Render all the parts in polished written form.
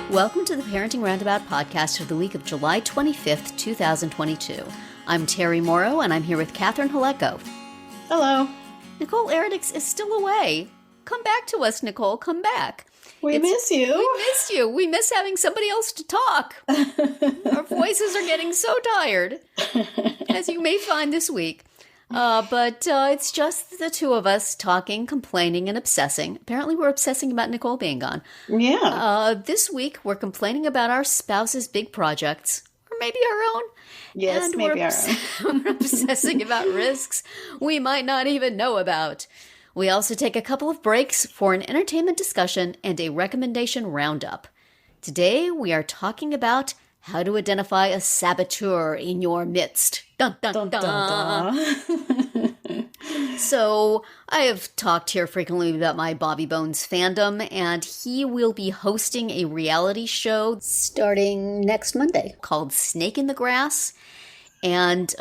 Welcome to the Parenting Roundabout podcast for the week of July 25th, 2022. I'm Terry Morrow, and I'm here with Catherine Haleko. Hello. Nicole Eridix is still away. Come back to us, Nicole. Come back. We miss you. We miss you. We miss having somebody else to talk. Our voices are getting so tired, as you may find this week. But it's just the two of us talking, complaining, and obsessing. Apparently, we're obsessing about Nicole being gone. Yeah. This week, we're complaining about our spouse's big projects, or maybe our own. Yes, and maybe our own. We're obsessing about risks we might not even know about. We also take a couple of breaks for an entertainment discussion and a recommendation roundup. Today, we are talking about how to identify a saboteur in your midst. Dun, dun, dun, dun. So, I have talked here frequently about my Bobby Bones fandom, and he will be hosting a reality show starting next Monday called Snake in the Grass. And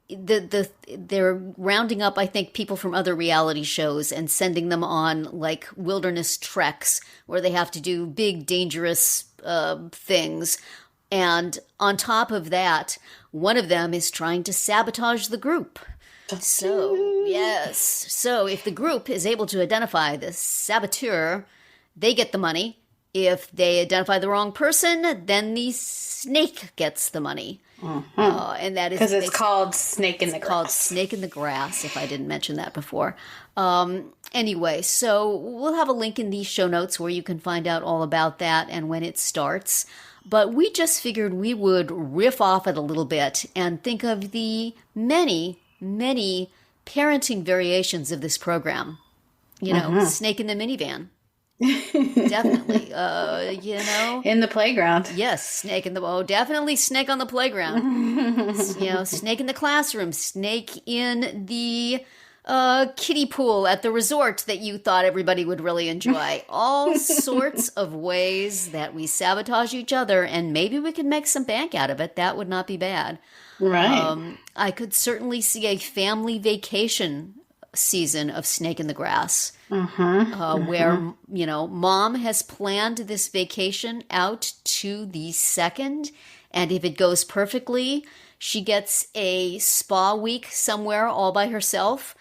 they're rounding up, I think, people from other reality shows and sending them on, like, wilderness treks where they have to do big, dangerous things. And on top of that, one of them is trying to sabotage the group. So, yes. So if the group is able to identify the saboteur, they get the money. If they identify the wrong person, then the snake gets the money. Mm-hmm. And that is because it's called Snake in the Grass. It's called Snake in the Grass, if I didn't mention that before. Anyway, so we'll have a link in the show notes where you can find out all about that and when it starts. But we just figured we would riff off it a little bit and think of the many, many parenting variations of this program. You know, Snake in the minivan. Definitely. In the playground. Yes, snake in the... definitely snake on the playground. Snake in the classroom. Snake in the kiddie pool at the resort that you thought everybody would really enjoy. All sorts of ways that we sabotage each other, and maybe we can make some bank out of it. That would not be bad. Right. I could certainly see a family vacation season of Snake in the Grass, where, mom has planned this vacation out to the second, and if it goes perfectly, she gets a spa week somewhere all by herself,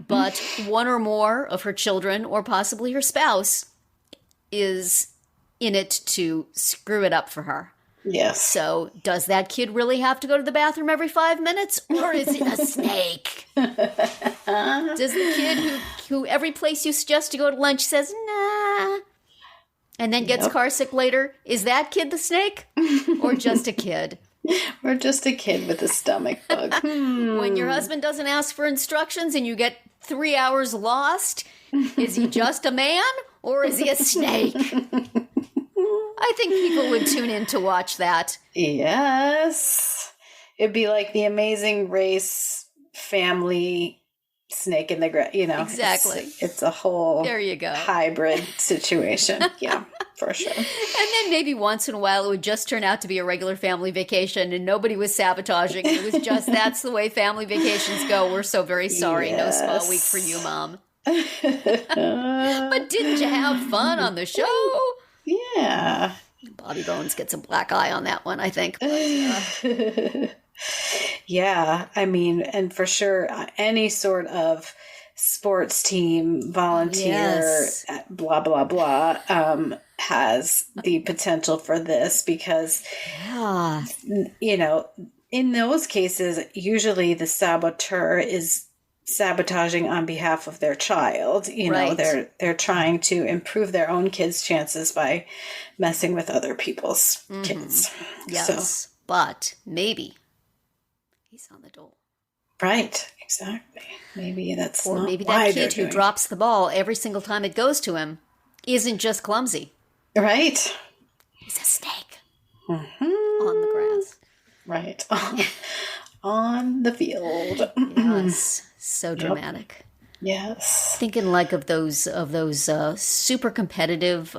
but one or more of her children, or possibly her spouse, is in it to screw it up for her. Yes. So, does that kid really have to go to the bathroom every 5 minutes, or is it a snake? Does the kid who every place you suggest to go to lunch says, nah, and then gets car sick later, is that kid the snake, or just a kid? Or just a kid with a stomach bug. When your husband doesn't ask for instructions and you get 3 hours lost, is he just a man, or is he a snake? I think people would tune in to watch that. Yes. It'd be like the Amazing Race family Snake in the Grass, Exactly. It's a whole there you go. Hybrid situation. Yeah, for sure. And then maybe once in a while it would just turn out to be a regular family vacation and nobody was sabotaging. It was just, that's the way family vacations go. We're so very sorry. Yes. No spa week for you, Mom. But didn't you have fun on the show? Yeah. Bobby Bones gets a black eye on that one, I think. But, yeah, I mean, and for sure, any sort of sports team, volunteer, blah, blah, blah, has the potential for this because, in those cases, usually the saboteur is sabotaging on behalf of their child. They're trying to improve their own kids' chances by messing with other people's kids. Yes, so. But maybe he's on the dole. Right, exactly. Maybe that's or not maybe why that kid who drops the ball every single time it goes to him isn't just clumsy. Right. He's a snake on the grass. Right. On the field. Yes. So dramatic. Yes. Thinking like of those super competitive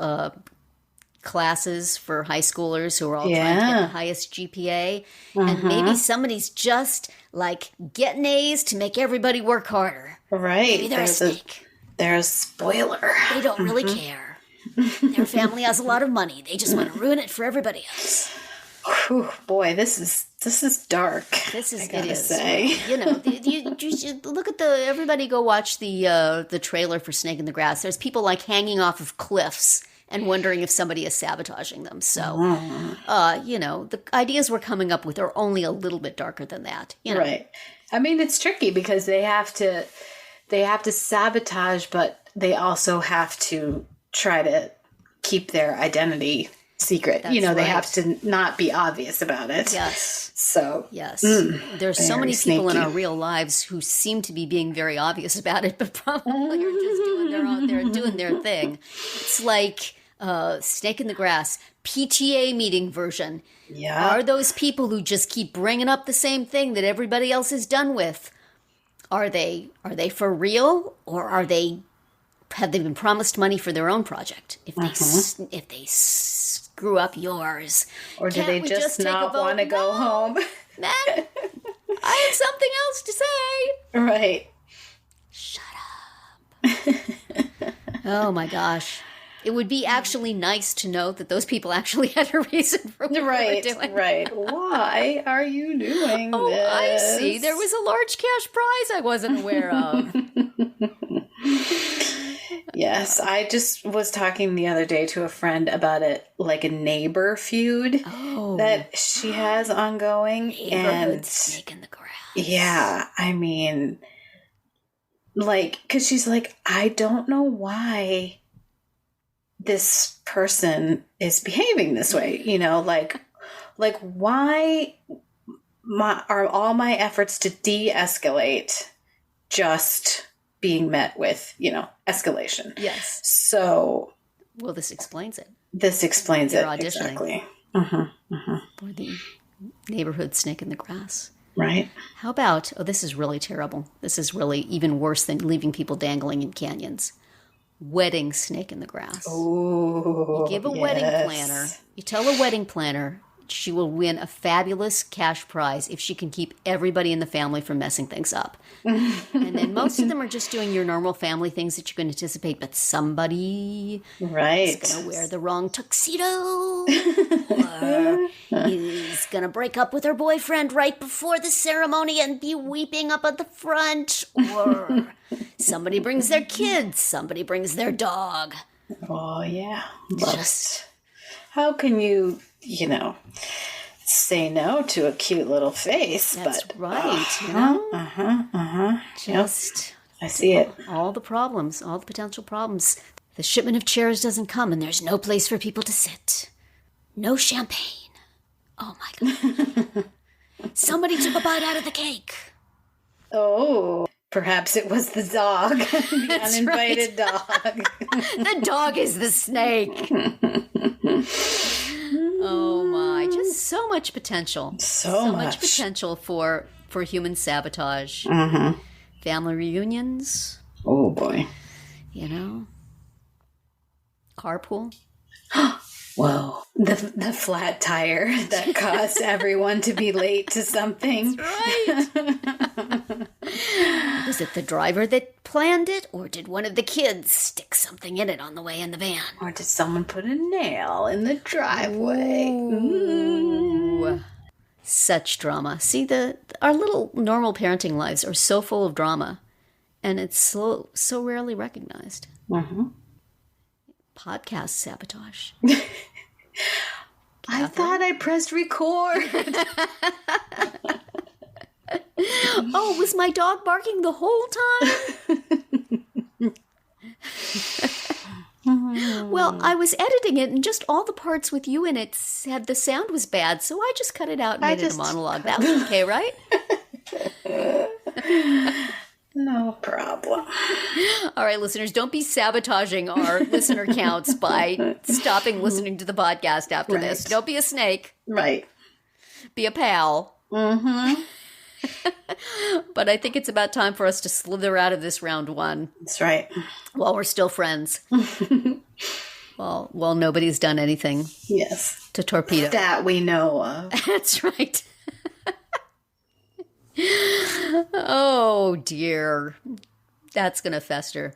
classes for high schoolers who are all trying to get the highest GPA. And maybe somebody's just like getting A's to make everybody work harder. Right. Maybe they're a snake. There's spoiler. They don't really care. Their family has a lot of money. They just want to ruin it for everybody else. Whew, boy, this is dark. This is, I gotta it is. say. You know, you should look at everybody go watch the trailer for Snake in the Grass. There's people like hanging off of cliffs and wondering if somebody is sabotaging them. So, you know, the ideas we're coming up with are only a little bit darker than that. You know? Right. I mean, it's tricky because they have to sabotage, but they also have to try to keep their identity secret. That's you know, they right. have to not be obvious about it. Yes. So, Yes. There's so very many people in sneaky. our real lives who seem to be being very obvious about it, but probably are just doing their own, they're doing their thing. It's like Snake in the Grass, PTA meeting version. yeah. Are those people who just keep bringing up the same thing that everybody else is done with? Are they for real, or have they been promised money for their own project? If they screw up yours, Or do can't they we just take a not vote? want to go No, home? Man, I have something else to say. Right. Shut up. Oh my gosh. It would be actually nice to know that those people actually had a reason for what they were doing. Right. Why are you doing Oh, this? I see. There was a large cash prize I wasn't aware of. Yes, I just was talking the other day to a friend about a neighbor feud that she has ongoing. Neighborhood And Snake in the Grass. yeah, I mean, because she's like, I don't know why this person is behaving this way. You know, why are all my efforts to de-escalate just being met with, escalation? Yes. So Well, this explains it. this explains They're it auditioning. exactly. For the neighborhood Snake in the Grass. Right. How about, this is really terrible. This is really even worse than leaving people dangling in canyons. Wedding Snake in the Grass. Oh, Give a wedding planner. You tell a wedding planner she will win a fabulous cash prize if she can keep everybody in the family from messing things up. And then most of them are just doing your normal family things that you can anticipate, but somebody Right. is going to wear the wrong tuxedo or is going to break up with her boyfriend right before the ceremony and be weeping up at the front, or somebody brings their kids, somebody brings their dog. Oh, yeah. Love Just... it. How can you, say no to a cute little face? That's but, right, Just I see it. all the problems, all the potential problems. The shipment of chairs doesn't come and there's no place for people to sit. No champagne. Oh my God. Somebody took a bite out of the cake. Oh, perhaps it was the dog, the That's uninvited dog. The dog is the snake. Oh my, just so much potential. So much much. potential for human sabotage. Family reunions, Oh, boy. Carpool. Whoa. The flat tire that caused everyone to be late to something. Right. Was it the driver that planned it, or did one of the kids stick something in it on the way in the van? Or did someone put a nail in the driveway? Ooh. Such drama. See, our little normal parenting lives are so full of drama, and it's so rarely recognized. Podcast sabotage. I thought I pressed record. Oh, was my dog barking the whole time? Well, I was editing it, and just all the parts with you in it said the sound was bad, so I just cut it out and made it a monologue. That was okay, right? No problem. All right, listeners, don't be sabotaging our listener counts by stopping listening to the podcast after this. Don't be a snake. Right. Be a pal. But I think it's about time for us to slither out of this round one. That's right. While we're still friends. Well, nobody's done anything Yes. to torpedo. That we know of. That's right. Oh, dear. That's going to fester.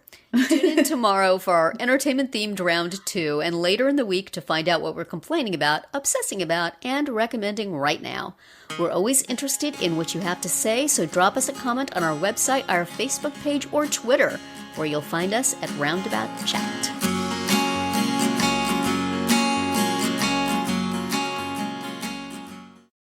Tune in tomorrow for our entertainment-themed round 2, and later in the week to find out what we're complaining about, obsessing about, and recommending right now. We're always interested in what you have to say, so drop us a comment on our website, our Facebook page, or Twitter, where you'll find us at Roundabout Chat.